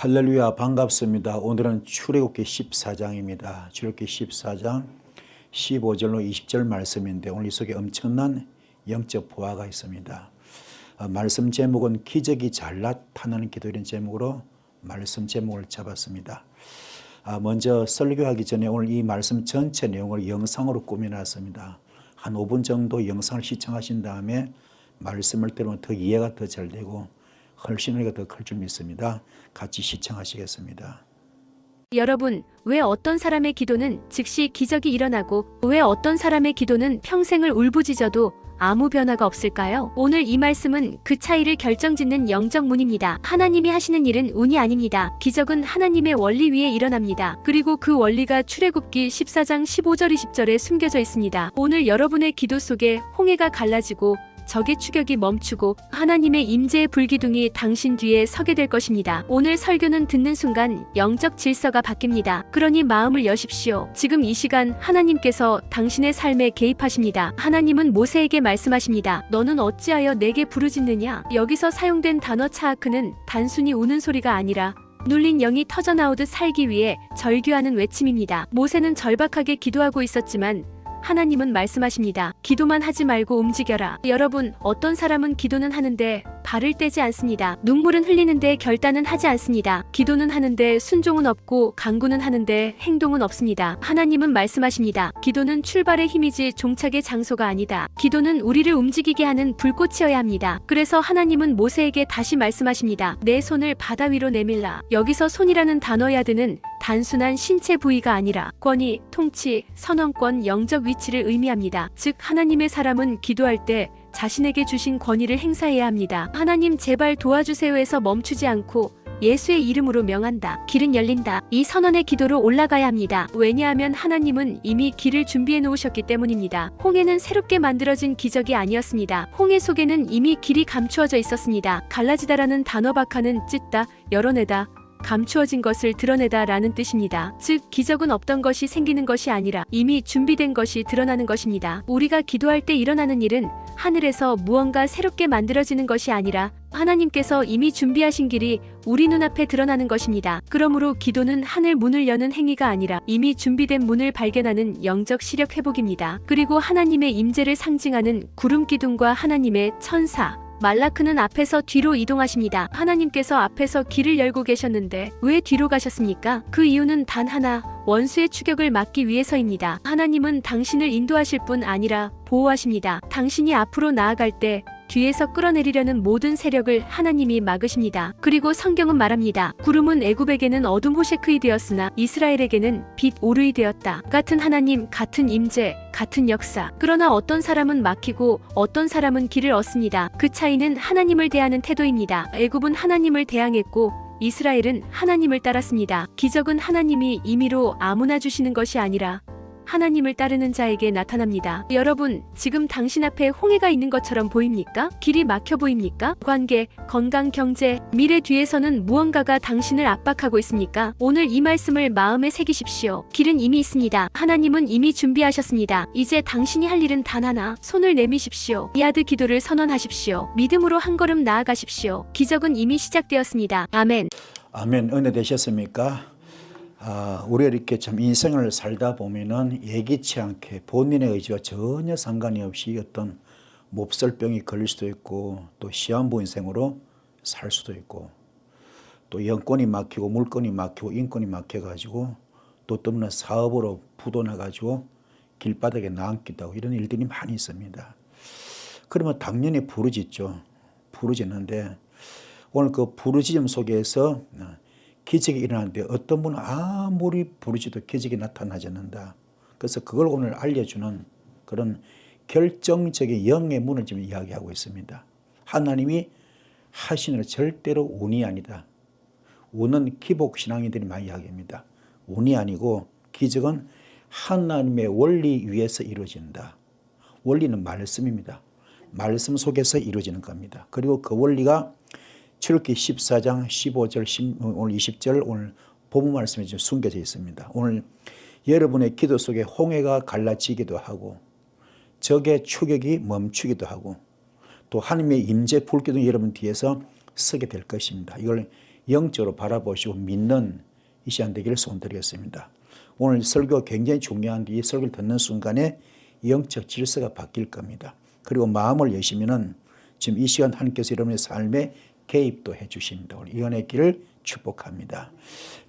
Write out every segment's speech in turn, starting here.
할렐루야, 반갑습니다. 오늘은 출애굽기 14장입니다. 출애굽기 14장 15절로 20절 말씀인데 오늘 이 속에 엄청난 영적 보화가 있습니다. 말씀 제목은 기적이 잘 나타나는 기도, 이런 제목으로 말씀 제목을 잡았습니다. 먼저 설교하기 전에 오늘 이 말씀 전체 내용을 영상으로 꾸며놨습니다. 한 5분 정도 영상을 시청하신 다음에 말씀을 들으면 더 이해가 더 잘 되고 훨씬 은혜가 더 클 줄 믿습니다. 같이 시청하시겠습니다. 여러분, 왜 어떤 사람의 기도는 즉시 기적이 일어나고 왜 어떤 사람의 기도는 평생을 울부짖어도 아무 변화가 없을까요? 오늘 이 말씀은 그 차이를 결정짓는 영적 문입니다. 하나님이 하시는 일은 운이 아닙니다. 기적은 하나님의 원리 위에 일어납니다. 그리고 그 원리가 출애굽기 14장 15절 20절에 숨겨져 있습니다. 오늘 여러분의 기도 속에 홍해가 갈라지고 적의 추격이 멈추고 하나님의 임재의 불기둥이 당신 뒤에 서게 될 것입니다. 오늘 설교는 듣는 순간 영적 질서가 바뀝니다. 그러니 마음을 여십시오. 지금 이 시간 하나님께서 당신의 삶에 개입하십니다. 하나님은 모세에게 말씀하십니다. 너는 어찌하여 내게 부르짖느냐? 여기서 사용된 단어 차아크는 단순히 우는 소리가 아니라 눌린 영이 터져나오듯 살기 위해 절규하는 외침입니다. 모세는 절박하게 기도하고 있었지만 하나님은 말씀하십니다. 기도만 하지 말고 움직여라. 여러분, 어떤 사람은 기도는 하는데 발을 떼지 않습니다. 눈물은 흘리는데 결단은 하지 않습니다. 기도는 하는데 순종은 없고 간구는 하는데 행동은 없습니다. 하나님은 말씀하십니다. 기도는 출발의 힘이지 종착의 장소가 아니다. 기도는 우리를 움직이게 하는 불꽃이어야 합니다. 그래서 하나님은 모세에게 다시 말씀하십니다. 내 손을 바다 위로 내밀라. 여기서 손이라는 단어야드는 단순한 신체 부위가 아니라 권위, 통치, 선언권, 영적 위치를 의미합니다. 즉 하나님의 사람은 기도할 때 자신에게 주신 권위를 행사해야 합니다. 하나님 제발 도와주세요에서 멈추지 않고 예수의 이름으로 명한다. 길은 열린다. 이 선언의 기도로 올라가야 합니다. 왜냐하면 하나님은 이미 길을 준비해 놓으셨기 때문입니다. 홍해는 새롭게 만들어진 기적이 아니었습니다. 홍해 속에는 이미 길이 감추어져 있었습니다. 갈라지다라는 단어 박하는 찢다, 열어내다, 감추어진 것을 드러내다 라는 뜻입니다. 즉 기적은 없던 것이 생기는 것이 아니라 이미 준비된 것이 드러나는 것입니다. 우리가 기도할 때 일어나는 일은 하늘에서 무언가 새롭게 만들어지는 것이 아니라 하나님께서 이미 준비하신 길이 우리 눈앞에 드러나는 것입니다. 그러므로 기도는 하늘 문을 여는 행위가 아니라 이미 준비된 문을 발견하는 영적 시력 회복입니다. 그리고 하나님의 임재를 상징하는 구름 기둥과 하나님의 천사 말라크는 앞에서 뒤로 이동하십니다. 하나님께서 앞에서 길을 열고 계셨는데 왜 뒤로 가셨습니까? 그 이유는 단 하나, 원수의 추격을 막기 위해서입니다. 하나님은 당신을 인도하실 뿐 아니라 보호하십니다. 당신이 앞으로 나아갈 때 뒤에서 끌어내리려는 모든 세력을 하나님이 막으십니다. 그리고 성경은 말합니다. 구름은 애굽에게는 어둠 호셰크이 되었으나 이스라엘에게는 빛 오르이 되었다. 같은 하나님, 같은 임재, 같은 역사. 그러나 어떤 사람은 막히고 어떤 사람은 길을 얻습니다. 그 차이는 하나님을 대하는 태도입니다. 애굽은 하나님을 대항했고 이스라엘은 하나님을 따랐습니다. 기적은 하나님이 임의로 아무나 주시는 것이 아니라 하나님을 따르는 자에게 나타납니다. 여러분, 지금 당신 앞에 홍해가 있는 것처럼 보입니까? 길이 막혀 보입니까? 관계, 건강, 경제, 미래 뒤에서는 무언가가 당신을 압박하고 있습니까? 오늘 이 말씀을 마음에 새기십시오. 길은 이미 있습니다. 하나님은 이미 준비하셨습니다. 이제 당신이 할 일은 단 하나, 손을 내미십시오. 야드 기도를 선언하십시오. 믿음으로 한 걸음 나아가십시오. 기적은 이미 시작되었습니다. 아멘. 아멘. 은혜 되셨습니까? 우리가 이렇게 참 인생을 살다 보면은 예기치 않게 본인의 의지와 전혀 상관이 없이 어떤 몹쓸병이 걸릴 수도 있고 또 시한부 인생으로 살 수도 있고 또 영권이 막히고 물건이 막히고 인권이 막혀가지고 또 때문에 사업으로 부도나가지고 길바닥에 나앉기도 하고 이런 일들이 많이 있습니다. 그러면 당연히 부르짖죠. 부르짖는데 오늘 그 부르짖음 속에서 기적이 일어나는데 어떤 분은 아무리 부르짖어도 기적이 나타나지 않는다. 그래서 그걸 오늘 알려주는 그런 결정적인 영의 문을 지금 이야기하고 있습니다. 하나님이 하시는 절대로 운이 아니다. 운은 기복신앙인들이 많이 이야기합니다. 운이 아니고 기적은 하나님의 원리 위에서 이루어진다. 원리는 말씀입니다. 말씀 속에서 이루어지는 겁니다. 그리고 그 원리가 출애굽기 14장 15절 오늘 20절 오늘 본문 말씀에 지금 숨겨져 있습니다. 오늘 여러분의 기도 속에 홍해가 갈라지기도 하고 적의 추격이 멈추기도 하고 또 하나님의 임재 불기둥이 여러분 뒤에서 서게 될 것입니다. 이걸 영적으로 바라보시고 믿는 이 시간 되기를 소원드리겠습니다. 오늘 설교 굉장히 중요한데 이 설교를 듣는 순간에 영적 질서가 바뀔 겁니다. 그리고 마음을 여시면은 지금 이 시간 하나님께서 여러분의 삶에 개입도 해 주십니다. 오늘 이 은혜의 길을 축복합니다.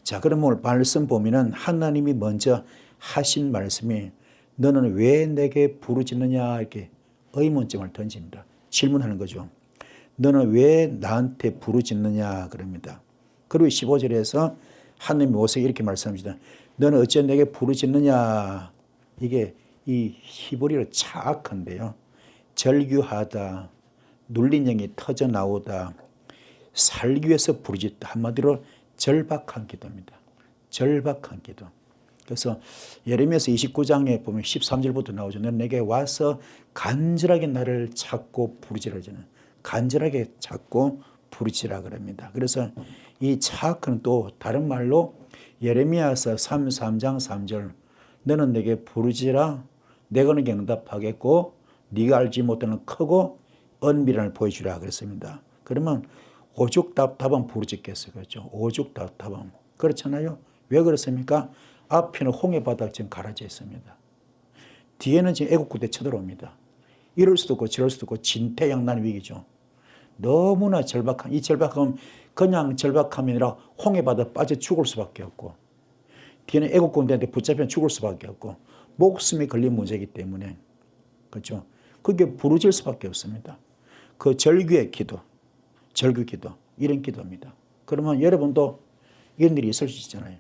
자, 그럼 오늘 말씀 보면은 하나님이 먼저 하신 말씀이 너는 왜 내게 부르짖느냐 이렇게 의문점을 던집니다. 질문하는 거죠. 너는 왜 나한테 부르짖느냐 그럽니다. 그리고 15절에서 하나님 모세에게 이렇게 말씀합니다. 너는 어찌 내게 부르짖느냐. 이게 이 히브리어 차악한데요. 절규하다, 눌린 영이 터져 나오다, 살기 위해서 부르짖다. 한마디로 절박한 기도입니다. 절박한 기도. 그래서 예레미야서 29장에 보면 13절부터 나오죠. 너는 내게 와서 간절하게 나를 찾고 부르짖으라는, 간절하게 찾고 부르짖으라 그럽니다. 그래서 이 차악은 또 다른 말로 예레미야서 3장 3절 너는 내게 부르짖으라 내가 너에게 응답하겠고 네가 알지 못하는 크고 은밀한을 보여주라 그랬습니다. 그러면 오죽답답한 부르짖겠어요. 그렇죠? 오죽답답한. 그렇잖아요. 왜 그렇습니까? 앞에는 홍해바닥 지금 가라져 있습니다. 뒤에는 지금 애국부대 쳐들어옵니다. 이럴 수도 있고 저럴 수도 있고 진퇴양난 위기죠. 너무나 절박한, 이 절박함은 그냥 절박함이 아니라 홍해바닥 빠져 죽을 수밖에 없고 뒤에는 애국군대한테 붙잡히면 죽을 수밖에 없고 목숨이 걸린 문제이기 때문에 그렇죠. 그게 부르질 수밖에 없습니다. 그 절규의 기도, 절규 기도, 이런 기도입니다. 그러면 여러분도 이런 일이 있을 수 있잖아요.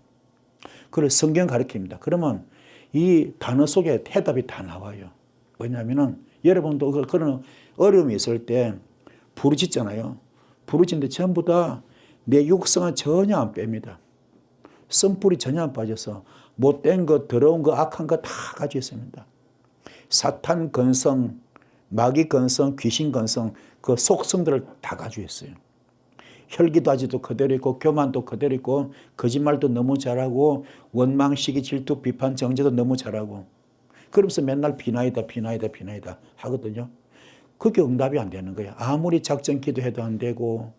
그걸 성경 가르칩니다. 그러면 이 단어 속에 해답이 다 나와요. 왜냐하면 여러분도 그런 어려움이 있을 때 부르짖잖아요. 부르짖는데 전부 다 내 육성은 전혀 안 뺍니다. 쓴뿌리 전혀 안 빠져서 못된 것, 더러운 것, 악한 것 다 가지고 있습니다. 사탄 근성, 마귀 근성, 귀신 근성, 그 속성들을 다 가지고 있어요. 혈기도하지도 그대로 있고 교만도 그대로 있고 거짓말도 너무 잘하고 원망, 시기, 질투, 비판, 정죄도 너무 잘하고 그러면서 맨날 비나이다 하거든요. 그게 응답이 안 되는 거예요. 아무리 작전 기도해도 안 되고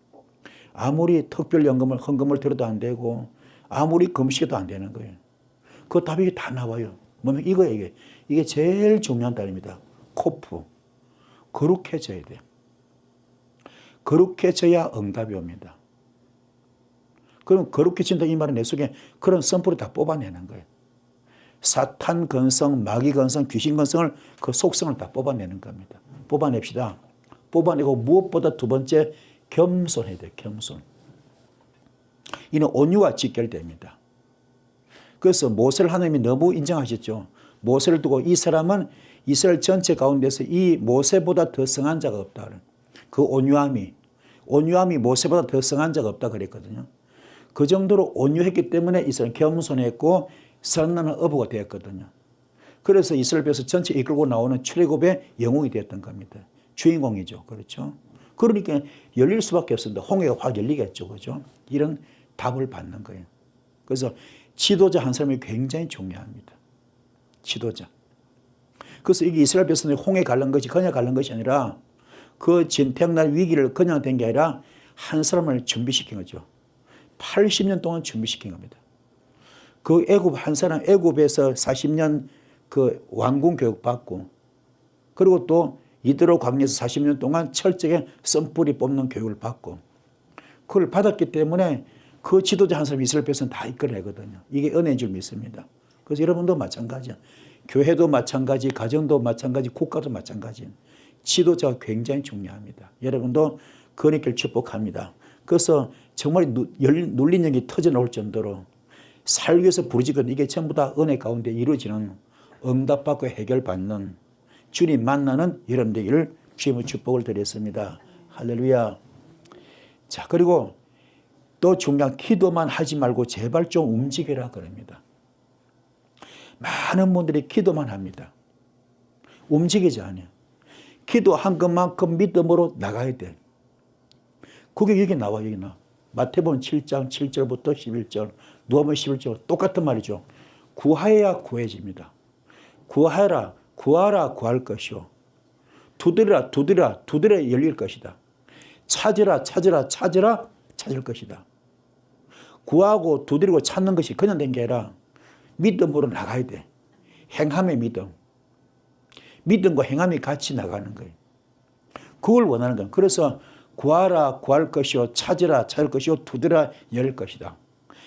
아무리 특별 헌금을 들어도 안 되고 아무리 금식해도 안 되는 거예요. 그 답이 다 나와요. 뭐냐면 이거예요. 이게 제일 중요한 답입니다. 코프. 거룩해져야 돼요. 거룩해져야 응답이 옵니다. 그럼 거룩해진다 이 말은 내 속에 그런 선포를 다 뽑아내는 거예요. 사탄 근성, 마귀 근성, 귀신 근성을 그 속성을 다 뽑아내는 겁니다. 뽑아냅시다. 뽑아내고 무엇보다 두 번째 겸손해야 돼요. 겸손. 이는 온유와 직결됩니다. 그래서 모세를 하나님이 너무 인정하셨죠. 모세를 두고 이 사람은 이스라엘 전체 가운데서 이 모세보다 더 성한 자가 없다. 그 온유함이 모세보다 더 성한 자가 없다 그랬거든요. 그 정도로 온유했기 때문에 이스라엘 겸손했고 선나는 어부가 되었거든요. 그래서 이스라엘 백성 전체 이끌고 나오는 출애굽의 영웅이 되었던 겁니다. 주인공이죠. 그렇죠. 그러니까 열릴 수밖에 없습니다. 홍해가 확 열리겠죠. 그죠? 이런 답을 받는 거예요. 그래서 지도자 한 사람이 굉장히 중요합니다. 지도자. 그래서 이게 이스라엘 백성이 홍해 갈른 것이 그냥 갈른 것이 아니라 그 진퇴양난 위기를 그냥 된 게 아니라 한 사람을 준비시킨 거죠. 80년 동안 준비시킨 겁니다. 그 애굽 한 사람 애굽에서 40년 그 왕궁 교육 받고 그리고 또 이드로 광야에서 40년 동안 철저하게 썬뿌리 뽑는 교육을 받고 그걸 받았기 때문에 그 지도자 한 사람이 이스라엘 백성은 다 이끌어내거든요. 이게 은혜인 줄 믿습니다. 그래서 여러분도 마찬가지야. 교회도 마찬가지, 가정도 마찬가지, 국가도 마찬가지. 지도자가 굉장히 중요합니다. 여러분도 그 은혜를 축복합니다. 그래서 정말 눌린 영이 터져 나올 정도로 살기 위해서 부르짖거든 이게 전부 다 은혜 가운데 이루어지는 응답받고 해결받는 주님 만나는 여러분 되기를 주님의 축복을 드렸습니다. 할렐루야. 자, 그리고 또 중요한 기도만 하지 말고 제발 좀 움직여라 그럽니다. 많은 분들이 기도만 합니다. 움직이지 않아요. 기도한 것만큼 믿음으로 나가야 돼. 그게 여기 나와, 여기 나와. 마태복음 7장 7절부터 11절, 누가복음 11절 똑같은 말이죠. 구하여야 구해집니다. 구하라, 구하라 구할 것이요. 두드리라, 두드리라, 두드려 열릴 것이다. 찾으라, 찾으라, 찾으라, 찾을 것이다. 구하고 두드리고 찾는 것이 그냥 된 게 아니라 믿음으로 나가야 돼. 행함의 믿음. 믿음과 행함이 같이 나가는 거예요. 그걸 원하는 거예요. 그래서 구하라 구할 것이요 찾으라 찾을 것이요 두드리라 열 것이다.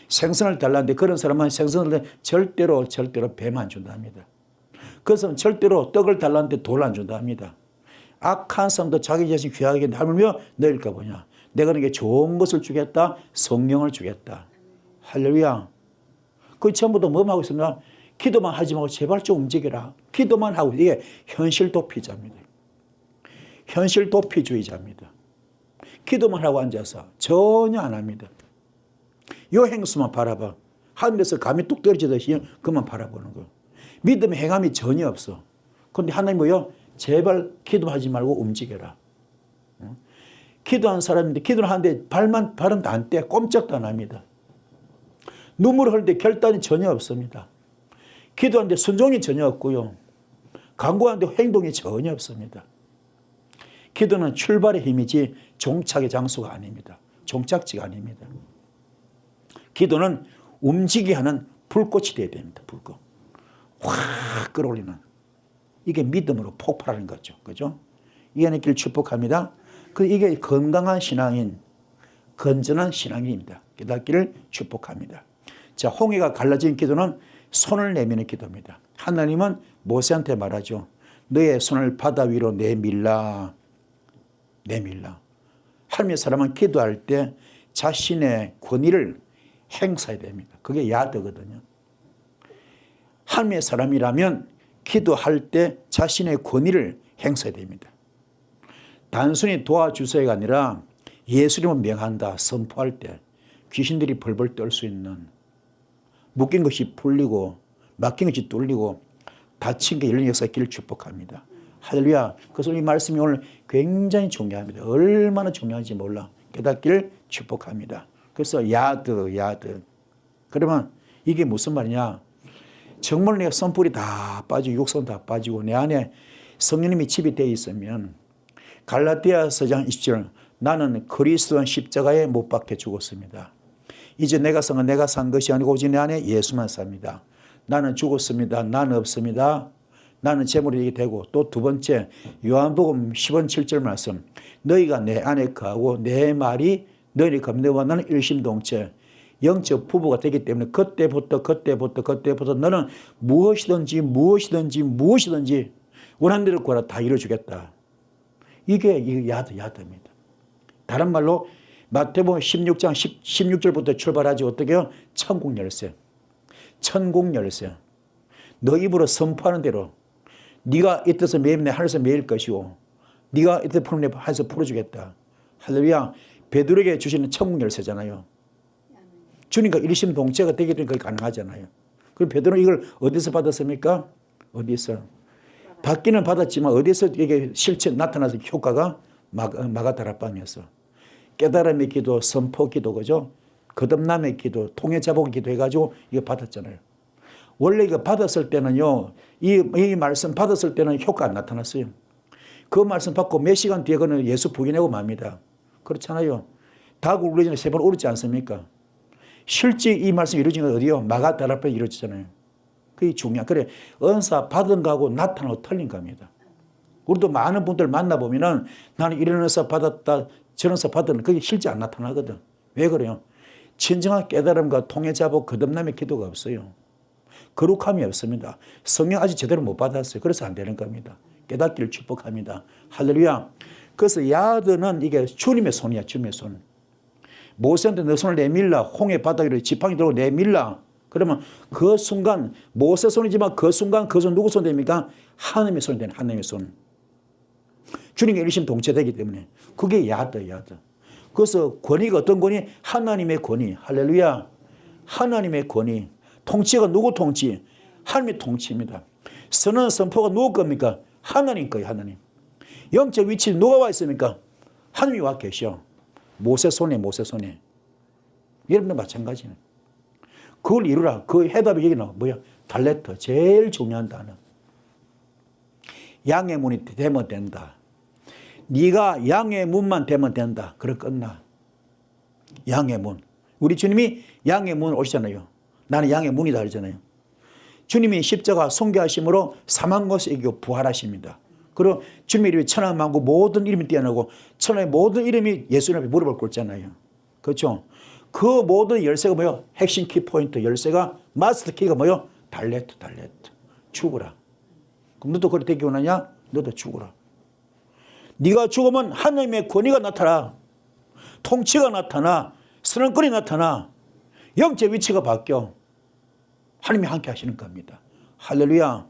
생선을 달라는데 그런 사람은 생선을 절대로 뱀 안 준답니다. 그것은 절대로 떡을 달라는데 돌 안 준답니다. 악한 사람도 자기 자신 귀하게 하물며 너일까 보냐. 내가 너에게 좋은 것을 주겠다. 성령을 주겠다. 할렐루야. 그 전부도 뭐 하고 있습니까? 기도만 하지 말고 제발 좀 움직여라. 기도만 하고 이게 현실 도피자입니다. 현실 도피주의자입니다. 기도만 하고 앉아서 전혀 안 합니다. 요 행수만 바라봐. 하늘에서 감이 뚝 떨어지듯이 그만 바라보는 거예요. 믿음의 행함이 전혀 없어. 그런데 하나님 뭐요? 제발 기도하지 말고 움직여라. 기도한 사람인데 기도를 하는데 발은 안 떼. 꼼짝도 안 합니다. 눈물을 흘릴 때 결단이 전혀 없습니다. 기도하는데 순종이 전혀 없고요. 간구하는데 행동이 전혀 없습니다. 기도는 출발의 힘이지 종착의 장소가 아닙니다. 종착지가 아닙니다. 기도는 움직이게 하는 불꽃이 되어야 됩니다. 불꽃. 확 끌어올리는. 이게 믿음으로 폭발하는 거죠. 그죠? 이해의 길 축복합니다. 이게 건강한 신앙인, 건전한 신앙인입니다. 깨닫기를 축복합니다. 자, 홍해가 갈라진 기도는 손을 내미는 기도입니다. 하나님은 모세한테 말하죠. 너의 손을 바다 위로 내밀라. 내밀라. 하나님의 사람은 기도할 때 자신의 권위를 행사해야 됩니다. 그게 야드거든요. 하나님의 사람이라면 기도할 때 자신의 권위를 행사해야 됩니다. 단순히 도와주세요가 아니라 예수님을 명한다 선포할 때 귀신들이 벌벌 떨 수 있는, 묶인 것이 풀리고 막힌 것이 뚫리고 닫힌 게 열린 역사의 길을 축복합니다. 할렐루야. 그래서 이 말씀이 오늘 굉장히 중요합니다. 얼마나 중요한지 몰라. 깨닫기를 축복합니다. 그래서 야드. 그러면 이게 무슨 말이냐. 정말 내가 선불이 다 빠지고 육성 다 빠지고 내 안에 성령님이 집이 되어 있으면 갈라디아서 장 20절 나는 그리스도의 십자가에 못 박혀 죽었습니다. 이제 내가 산 것이 아니고 오직 내 안에 예수만 삽니다. 나는 죽었습니다. 나는 없습니다. 나는 재물이 되고 또 두 번째 요한복음 10원 7절 말씀 너희가 내 안에 거하고 내 말이 너희 겁내와 나는 일심동체 영적 부부가 되기 때문에 그때부터 너는 무엇이든지 원하는 대로 구하라 다 이루어주겠다. 이게 야드입니다. 다른 말로 마태복음 16장 16절부터 출발하지 어떻게요? 천국 열쇠. 너 입으로 선포하는 대로 네가 이 뜻을 매일 하늘에서 매일 것이고 네가 이 뜻을 푸는 데 하늘에서 풀어주겠다. 할렐루야. 베드로에게 주시는 천국 열쇠잖아요. 주님과 일심동체가 되기 때문에 그게 가능하잖아요. 그럼 베드로는 이걸 어디서 받았습니까? 어디서? 받기는 받았지만 어디서 이게 실체 나타나서 효과가 마가다락방에서 깨달음의 기도, 선포 기도, 그죠? 거듭남의 기도, 통해 자복 기도 해가지고 이거 받았잖아요. 원래 이거 받았을 때는요, 이 말씀 받았을 때는 효과 안 나타났어요. 그 말씀 받고 몇 시간 뒤에 그는 예수 부인하고 맙니다. 그렇잖아요. 닭 울기 전에 3번 울었지 않습니까? 실제 이 말씀이 이루어진 건 어디요? 마가다락방에 이루어지잖아요. 그게 중요한. 그래, 은사 받은 거하고 나타나고 틀린 겁니다. 우리도 많은 분들 만나보면은 나는 이런 은사 받았다, 저런 은사 받았다. 그게 실제 안 나타나거든. 왜 그래요? 진정한 깨달음과 통해 자복 거듭남의 기도가 없어요. 거룩함이 없습니다. 성령 아직 제대로 못 받았어요. 그래서 안 되는 겁니다. 깨닫기를 축복합니다. 할렐루야. 그래서 야드는 이게 주님의 손이야. 주님의 손. 모세한테 너 손을 내밀라. 홍해 바닥 위로 지팡이 들고 내밀라. 그러면 그 순간 모세 손이지만 그 순간 그 손 누구 손 됩니까? 하나님의 손이 되는 하나님의 손. 주님과 일심동체되기 때문에 그게 야드. 그래서 권위가 어떤 권위? 하나님의 권위. 할렐루야. 하나님의 권위. 통치가 누구 통치? 하나님의 통치입니다. 선언 선포가 누구 겁니까? 하나님 거예요. 하나님. 영적 위치 누가 와 있습니까? 하나님이 와 계셔. 모세 손에. 여러분도 마찬가지네. 그걸 이루라. 그 해답이 여기 나와. 뭐야? 달레터. 제일 중요한 단어. 양의 문이 되면 된다. 네가 양의 문만 되면 된다. 그래 끝나. 양의 문. 우리 주님이 양의 문 오시잖아요. 나는 양의 문이다 그러잖아요. 주님이 십자가 송개하심으로 사망 것을 이기고 부활하십니다. 그리고 주님의 이름이 천하만국 모든 이름이 뛰어나고 천하의 모든 이름이 예수님 앞에 무릎을 꿇잖아요. 그렇죠? 그 모든 열쇠가 뭐요? 핵심 키포인트 열쇠가 마스터 키가 뭐요? 달레트. 죽어라. 그럼 너도 그렇게 되기 원하냐? 너도 죽어라. 네가 죽으면 하나님의 권위가 나타나. 통치가 나타나. 선언권이 나타나. 영적 위치가 바뀌어. 하나님이 함께 하시는 겁니다. 할렐루야.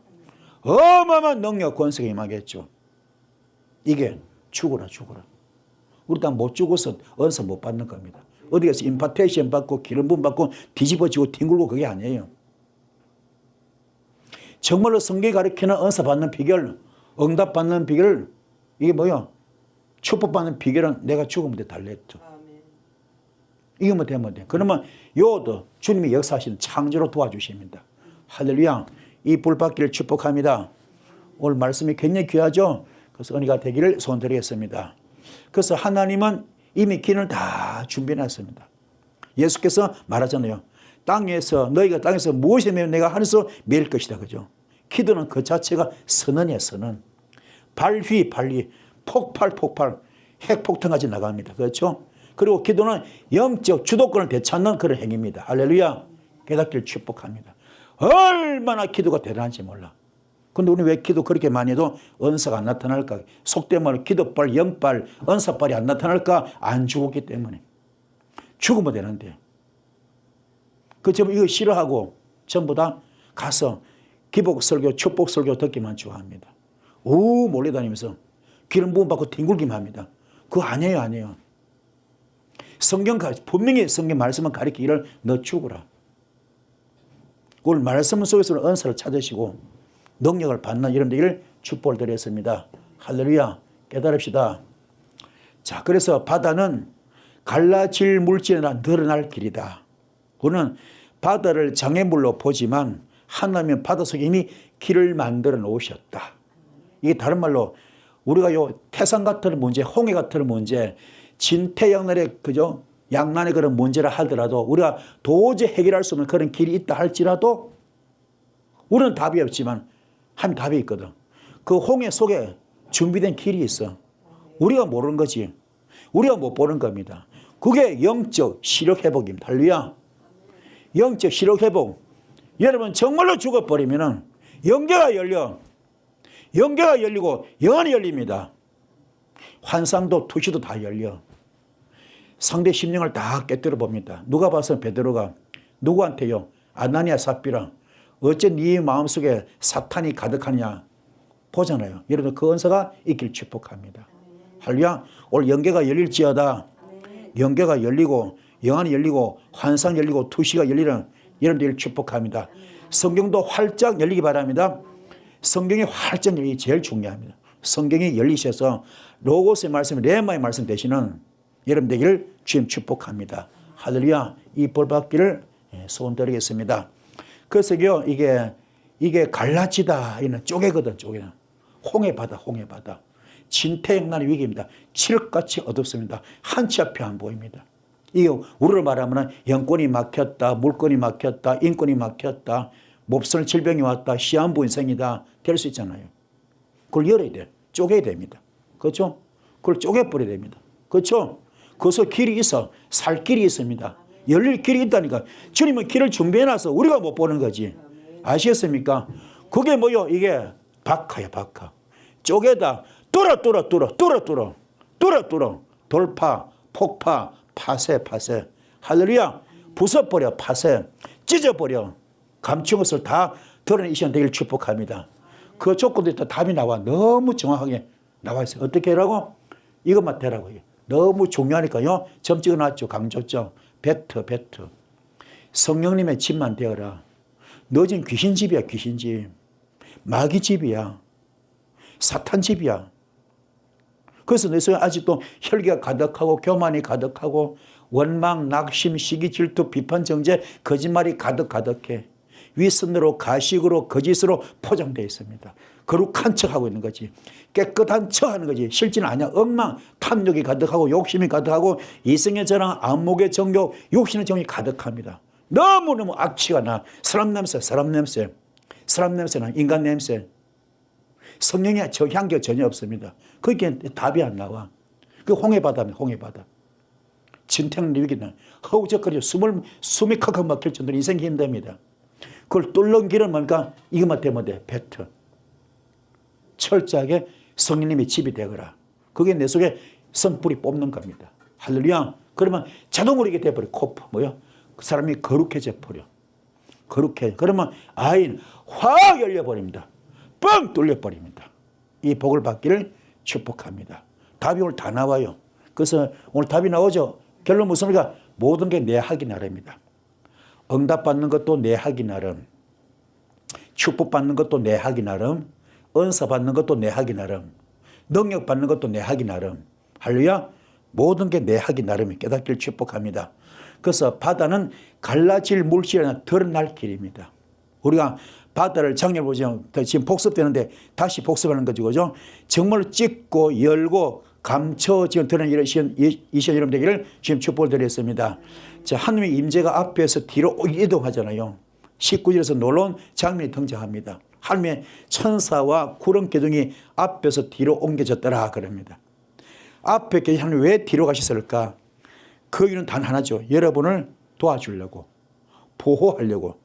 어마어마한 능력 권세가 임하겠죠. 이게 죽어라. 우리 다 못 죽어서 은사 못 받는 겁니다. 어디 가서 임파테이션 받고 기름 부음 받고 뒤집어지고 뒹굴고 그게 아니에요. 정말로 성경이 가르치는 은사 받는 비결, 응답 받는 비결, 이게 뭐야? 축복 받는 비결은 내가 죽으면 돼, 달랬죠. 이거만 되면 돼. 그러면 요도 주님이 역사하시는 창조로 도와주십니다. 할렐루야. 이 불받기를 축복합니다. 오늘 말씀이 굉장히 귀하죠. 그래서 은혜가 되기를 소원드리겠습니다. 그래서 하나님은 이미 길을 다 준비해놨습니다. 예수께서 말하잖아요. 너희가 땅에서 무엇이 매면 내가 하늘에서 매일 것이다. 그죠? 기도는 그 자체가 선언이에요. 선언. 발휘, 폭발, 핵폭탄까지 나갑니다. 그렇죠? 그리고 기도는 영적 주도권을 되찾는 그런 행위입니다. 할렐루야. 깨닫기를 축복합니다. 얼마나 기도가 대단한지 몰라. 근데 우리 왜 기도 그렇게 많이 해도 은사가 안 나타날까? 속된 말로 기도빨, 영빨, 은사빨이 안 나타날까? 안 죽었기 때문에. 죽으면 되는데. 그처럼 이거 싫어하고 전부 다 가서 기복 설교, 축복 설교 듣기만 좋아합니다. 몰려다니면서 기름 부음 받고 뒹굴기만 합니다. 그거 아니에요. 분명히 성경 말씀은 가르치기를 너 죽어라. 오늘 말씀 속에서는 은사를 찾으시고 능력을 받는 여러분들을 축복을 드렸습니다. 할렐루야. 깨달읍시다. 자, 그래서 바다는 갈라질 물질이나 늘어날 길이다. 우리는 바다를 장애물로 보지만 하나님은 바다 속에 이미 길을 만들어 놓으셨다. 이게 다른 말로 우리가 요 태산 같은 문제, 홍해 같은 문제, 진태양난의 그죠? 양난의 그런 문제라 하더라도 우리가 도저히 해결할 수 없는 그런 길이 있다 할지라도 우리는 답이 없지만 하나님 답이 있거든. 그 홍해 속에 준비된 길이 있어. 우리가 모르는 거지. 우리가 못 보는 겁니다. 그게 영적 시력 회복입니다. 할렐루야. 영적 시력 회복. 여러분 정말로 죽어버리면은 영계가 열리고 영안이 열립니다. 환상도 투시도 다 열려. 상대 심령을 다 깨뜨려 봅니다. 누가 봐서 베드로가 누구한테요? 아나니아 삽비라 어째 네 마음속에 사탄이 가득하냐 보잖아요. 여러분 그 은사가 있길 축복합니다. 할렐루야. 오늘 영계가 열릴지어다. 영계가 열리고 영안이 열리고 환상 열리고 투시가 열리는 여러분들을 축복합니다. 성경도 활짝 열리기 바랍니다. 성경이 활짝 열리기 제일 중요합니다. 성경이 열리셔서 로고스의 말씀, 레마의 말씀 되시는 여러분 되기를 주님 축복합니다. 할렐루야. 이 볼 받기를 소원드리겠습니다. 그래서 이게 갈라지다. 이는 쪼개거든, 쪼개. 홍해바다. 진태양난의 위기입니다. 칠흑같이 어둡습니다. 한치 앞이 안 보입니다. 이게 우리로 말하면 영권이 막혔다, 물권이 막혔다, 인권이 막혔다, 몹쓸 질병이 왔다, 시한부 인생이다 될 수 있잖아요. 그걸 열어야 돼. 쪼개야 됩니다. 그렇죠? 그걸 쪼개버려야 됩니다. 그렇죠? 거기서 길이 있어. 살 길이 있습니다. 열릴 길이 있다니까. 주님은 길을 준비해놔서 우리가 못 보는 거지. 아시겠습니까? 그게 뭐요? 이게 박하야, 박하. 쪼개다. 뚫어. 돌파, 폭파, 파쇄. 할렐루야. 부숴버려, 파쇄. 찢어버려. 감춘 것을 다 드러낸 이 시간 되기를 축복합니다. 그 조건도 있다. 답이 나와. 너무 정확하게 나와 있어요. 어떻게 하라고? 이것만 되라고. 너무 중요하니까요. 점 찍어놨죠. 강조점. 배트. 성령님의 집만 되어라. 너 지금 귀신집이야, 귀신집. 마귀집이야. 사탄집이야. 그래서 내 속에 아직도 혈기가 가득하고 교만이 가득하고 원망, 낙심, 시기, 질투, 비판, 정죄, 거짓말이 가득해. 위선으로 가식으로 거짓으로 포장되어 있습니다. 거룩한 척하고 있는 거지. 깨끗한 척하는 거지. 실제는 아니야. 엉망, 탐욕이 가득하고 욕심이 가득하고 이성의 자랑, 안목의 정욕, 욕심의 정욕이 가득합니다. 너무너무 악취가 나. 사람 냄새, 사람 냄새. 사람 냄새나 인간 냄새. 성령의 저 향기가 전혀 없습니다. 그게 답이 안 나와. 그 홍해바다입니다. 홍해바다. 진택리위기는 허우적거리고 숨이 컥컥 막힐 정도로 인생이 힘듭니다. 그걸 뚫는 길은 뭔가 이것만 되면 돼. 배트. 철저하게 성령님의 집이 되거라. 그게 내 속에 성불이 뽑는 겁니다. 할렐루야. 그러면 자동으로 이게 돼버려. 코프 뭐요? 그 사람이 거룩해져 버려. 거룩해. 그러면 아인 확 열려버립니다. 뻥 뚫려버립니다. 이 복을 받기를 축복합니다. 답이 오늘 다 나와요. 그래서 오늘 답이 나오죠. 결론 무슨입니까? 모든 게 내 하기 나름입니다. 응답받는 것도 내 하기 나름. 축복받는 것도 내 하기 나름. 은사 받는 것도 내 하기 나름. 능력 받는 것도 내 하기 나름. 할렐루야. 모든 게 내 하기 나름이 깨닫기를 축복합니다. 그래서 바다는 갈라질 물질이나 드러날 길입니다. 우리가 바다를 작년에 보죠. 지금 복습되는데 다시 복습하는 거죠. 그죠? 정말 찢고 열고 감춰 지금 드러낸 이 시간 여러분 되기를 지금 축복을 드렸습니다. 자, 하나님의 임재가 앞에서 뒤로 이동하잖아요. 19절에서 놀라운 장면이 등장합니다. 하나님의 천사와 구름 기둥이 앞에서 뒤로 옮겨졌더라 그럽니다. 앞에 계신 하나님 왜 뒤로 가셨을까? 그 이유는 단 하나죠. 여러분을 도와주려고, 보호하려고,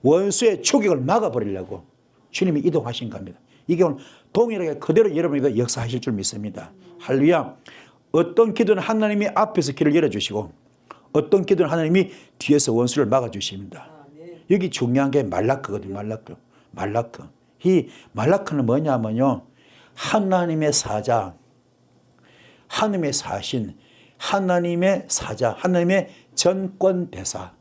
원수의 추격을 막아버리려고 주님이 이동하신 겁니다. 이게 오늘 동일하게 그대로 여러분에게 역사하실 줄 믿습니다. 할렐루야. 어떤 기도는 하나님이 앞에서 길을 열어주시고 어떤 기도는 하나님이 뒤에서 원수를 막아주십니다. 여기 중요한 게 말라크거든요. 말라크. 이 말라크는 뭐냐면요. 하나님의 사자, 하나님의 사신, 하나님의 사자, 하나님의 전권대사.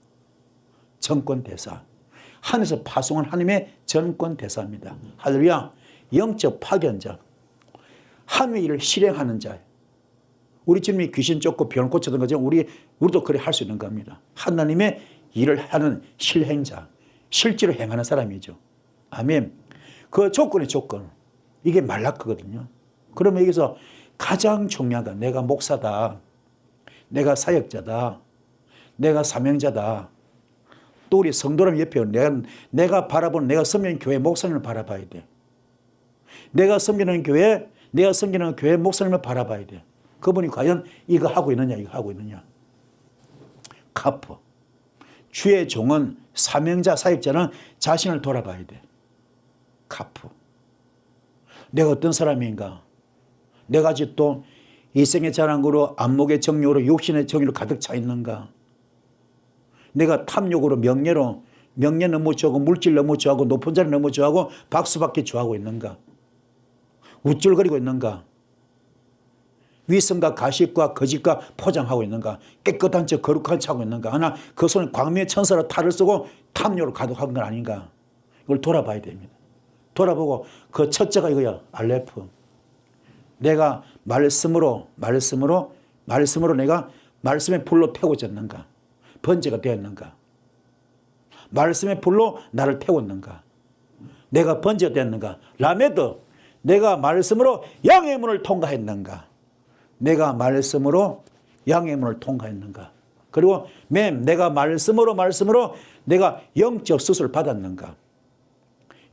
하늘에서 파송한 하나님의 전권대사입니다. 할렐루야. 영적 파견자. 하나님의 일을 실행하는 자. 우리 주님이 귀신 쫓고 병을 고쳤던 거죠. 우리도 그래 할 수 있는 겁니다. 하나님의 일을 하는 실행자. 실제로 행하는 사람이죠. 아멘. 그 조건이 조건. 이게 말라크거든요. 그러면 여기서 가장 중요한 건 내가 목사다. 내가 사역자다. 내가 사명자다. 또 우리 성도라면 옆에 내가 바라보는 내가 섬기는 교회 목사님을 바라봐야 돼. 내가 섬기는 교회 목사님을 바라봐야 돼. 그분이 과연 이거 하고 있느냐. 카프. 주의 종은 사명자 사역자는 자신을 돌아봐야 돼. 카프. 내가 어떤 사람인가? 내가 아직도 이생의 자랑으로 안목의 정욕으로 육신의 정욕으로 가득 차 있는가? 내가 탐욕으로 명예 너무 좋아하고 물질 너무 좋아하고 높은 자리 너무 좋아하고 박수받기 좋아하고 있는가? 우쭐거리고 있는가? 위선과 가식과 거짓과 포장하고 있는가? 깨끗한 척 거룩한 척 하고 있는가? 하나 그 손에 광명의 천사로 탈을 쓰고 탐욕으로 가득한 건 아닌가? 이걸 돌아봐야 됩니다. 돌아보고 그 첫째가 이거야. 알레프. 내가 말씀으로 내가 말씀의 불로 태워졌는가? 번제가 되었는가? 말씀의 불로 나를 태웠는가? 내가 번제가 되었는가? 라메드. 내가 말씀으로 양의 문을 통과했는가? 내가 말씀으로 양의 문을 통과했는가? 그리고 내가 말씀으로 내가 영적 수술을 받았는가?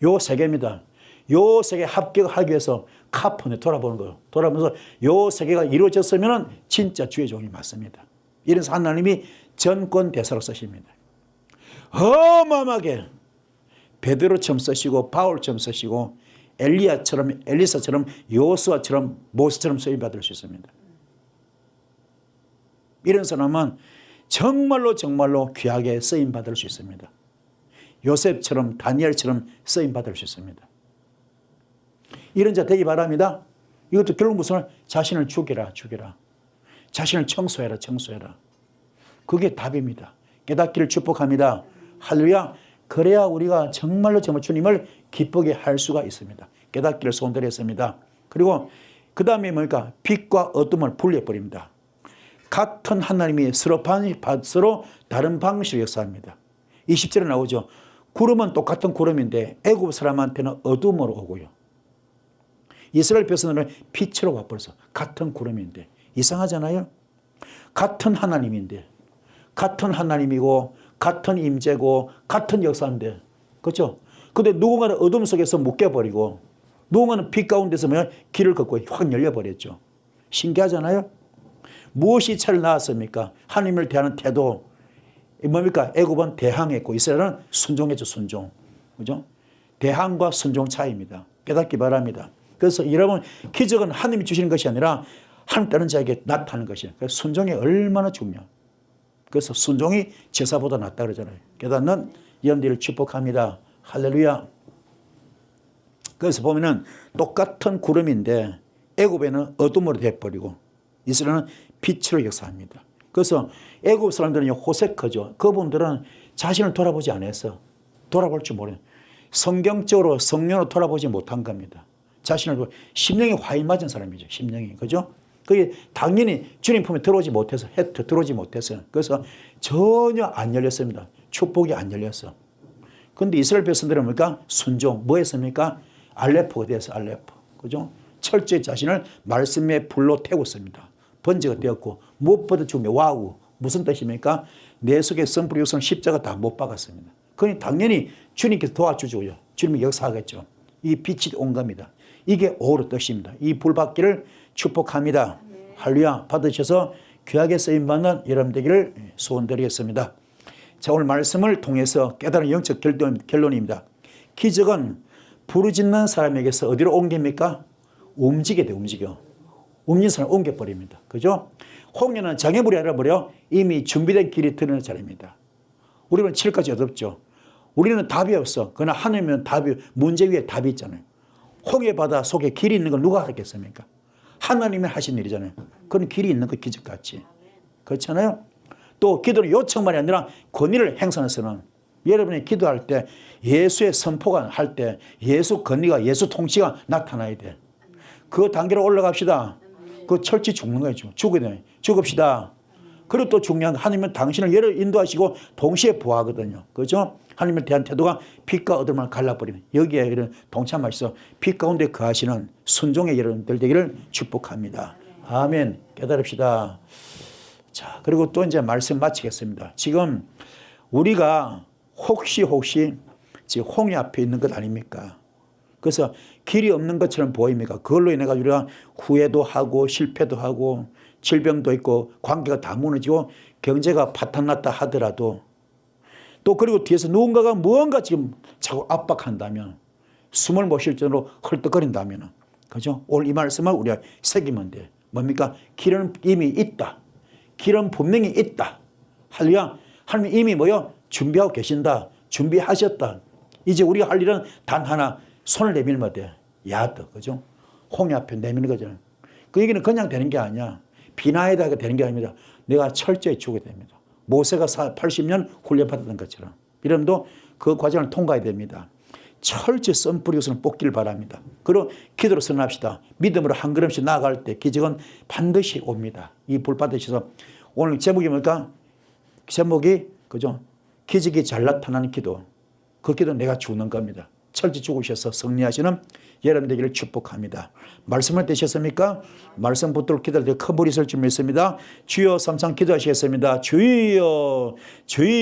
요 세 개입니다. 요 세 개 합격하기 위해서 카폰에 돌아보는 거예요. 돌아보면서 요 세 개가 이루어졌으면 진짜 주의 종이 맞습니다. 이래서 하나님이 전권 대사로 쓰십니다. 어마어마하게 베드로처럼 쓰시고 바울처럼 쓰시고 엘리사처럼 요수아처럼 모세처럼 쓰임받을 수 있습니다. 이런 사람은 정말로 귀하게 쓰임받을 수 있습니다. 요셉처럼 다니엘처럼 쓰임받을 수 있습니다. 이런 자 되기 바랍니다. 이것도 결국 무슨 자신을 죽여라. 자신을 청소해라. 그게 답입니다. 깨닫기를 축복합니다. 할렐루야. 그래야 우리가 정말 주님을 기쁘게 할 수가 있습니다. 깨닫기를 소원드렸습니다. 그리고 그 다음에 뭘까? 빛과 어둠을 분리해버립니다. 같은 하나님이 서로 다른 방식으로 역사합니다. 20절에 나오죠. 구름은 똑같은 구름인데 애굽 사람한테는 어둠으로 오고요. 이스라엘 백성들은 빛으로 와버려서 같은 구름인데 이상하잖아요. 같은 하나님인데 같은 하나님이고 같은 임재고 같은 역사인데 그렇죠? 근데 누군가는 어둠 속에서 묶여버리고 누군가는 빛 가운데서 길을 걷고 확 열려버렸죠. 신기하잖아요. 무엇이 차를 낳았습니까? 하나님을 대하는 태도 뭡니까? 애굽은 대항했고 이스라엘은 순종했죠. 순종. 그죠? 대항과 순종 차이입니다. 깨닫기 바랍니다. 그래서 여러분 기적은 하나님이 주시는 것이 아니라 하나님 다른 자에게 나타나는 것이에요. 그래서 순종이 얼마나 중요해요. 그래서 순종이 제사보다 낫다 그러잖아요. 깨닫는 여러분들을 축복합니다. 할렐루야. 그래서 보면은 똑같은 구름인데 애굽에는 어둠으로 돼버리고 이스라엘은 빛으로 역사합니다. 그래서 애굽 사람들은 호세커죠. 그분들은 자신을 돌아보지 않았어. 돌아볼 줄 모르는. 성경적으로 성령으로 돌아보지 못한 겁니다. 자신을 심령이 화이 맞은 사람이죠. 심령이. 그죠? 그게 당연히 주님 품에 들어오지 못해서 들어오지 못했어요. 그래서 전혀 안 열렸습니다. 축복이 안 열렸어. 그런데 이스라엘 백성들은 뭡니까? 순종. 뭐 했습니까? 알레포가 되었어. 알레포. 그죠? 철저히 자신을 말씀의 불로 태웠습니다. 번제가 되었고 무엇보다 중요해. 와우. 무슨 뜻입니까? 내 속에 성불 육성 십자가 다 못 박았습니다. 그러니 당연히 주님께서 도와주고요. 주님이 역사하겠죠. 이 빛이 온 겁니다. 이게 오르 뜻입니다. 이 불받기를 축복합니다. 할렐루야. 받으셔서 귀하게 쓰임받는 여러분 되기를 소원드리겠습니다. 자, 오늘 말씀을 통해서 깨달은 영적 결론입니다. 기적은 부르짖는 사람에게서 어디로 옮깁니까? 움직이게 돼. 움직여. 움직이는 사람 옮겨버립니다. 그죠? 홍해는 장애물이 아니라 뭐래요? 이미 준비된 길이 드러나는 자리입니다. 우리는 7까지 어렵죠. 우리는 답이 없어. 그러나 하나님은 답이, 문제 위에 답이 있잖아요. 홍해 바다 속에 길이 있는 걸 누가 알았겠습니까? 하나님이 하신 일이잖아요. 그런 길이 있는 거 기적같이. 그렇잖아요. 또 기도는 요청만이 아니라 권위를 행사해서는 여러분이 기도할 때 예수의 선포가 할 때 예수 권위가 예수 통치가 나타나야 돼. 그 단계로 올라갑시다. 그 철치 죽는 거죠. 죽어야 돼. 죽읍시다. 그리고 또 중요한 건 하나님은 당신을 예를 인도하시고 동시에 보호하거든요. 그렇죠? 하나님을 대한 태도가 빛과 어둠을 갈라버리는 여기에 이런 동참하셔서 빛 가운데 거하시는 순종의 여러분들 되기를 축복합니다. 아멘. 깨달읍시다. 자, 그리고 또 이제 말씀 마치겠습니다. 지금 우리가 혹시 지금 홍해 앞에 있는 것 아닙니까? 그래서 길이 없는 것처럼 보입니까? 그걸로 인해 가지고 우리가 후회도 하고 실패도 하고 질병도 있고 관계가 다 무너지고 경제가 파탄났다 하더라도 또 그리고 뒤에서 누군가가 무언가 지금 자꾸 압박한다면 숨을 못 쉴 정도로 헐떡거린다면 그죠? 오늘 이 말씀을 우리가 새기면 돼. 뭡니까? 길은 이미 있다. 길은 분명히 있다. 할렐루야. 하나님 이미 뭐요? 준비하고 계신다. 준비하셨다. 이제 우리가 할 일은 단 하나. 손을 내밀면 돼. 야드. 그죠? 홍해 앞에 내미는 거잖아요. 그 얘기는 그냥 되는 게 아니야. 비나에다가 되는 게 아닙니다. 내가 철저히 죽어야 됩니다. 모세가 80년 훈련받았던 것처럼. 여러분도 그 과정을 통과해야 됩니다. 철저히 선 뿌리고서는 뽑기를 바랍니다. 그리고 기도로 선언합시다. 믿음으로 한 걸음씩 나아갈 때 기적은 반드시 옵니다. 이 불 받으셔서 오늘 제목이 뭘까? 제목이 그죠? 기적이 잘 나타나는 기도. 그 기도 내가 주는 겁니다. 철저히 죽으셔서 승리하시는 여러분 되기를 축복합니다. 말씀을 되셨습니까? 말씀 붙들고 기도할 때 큰 불이 있을 줄 믿습니다. 주여 삼창 기도하시겠습니다. 주여 주여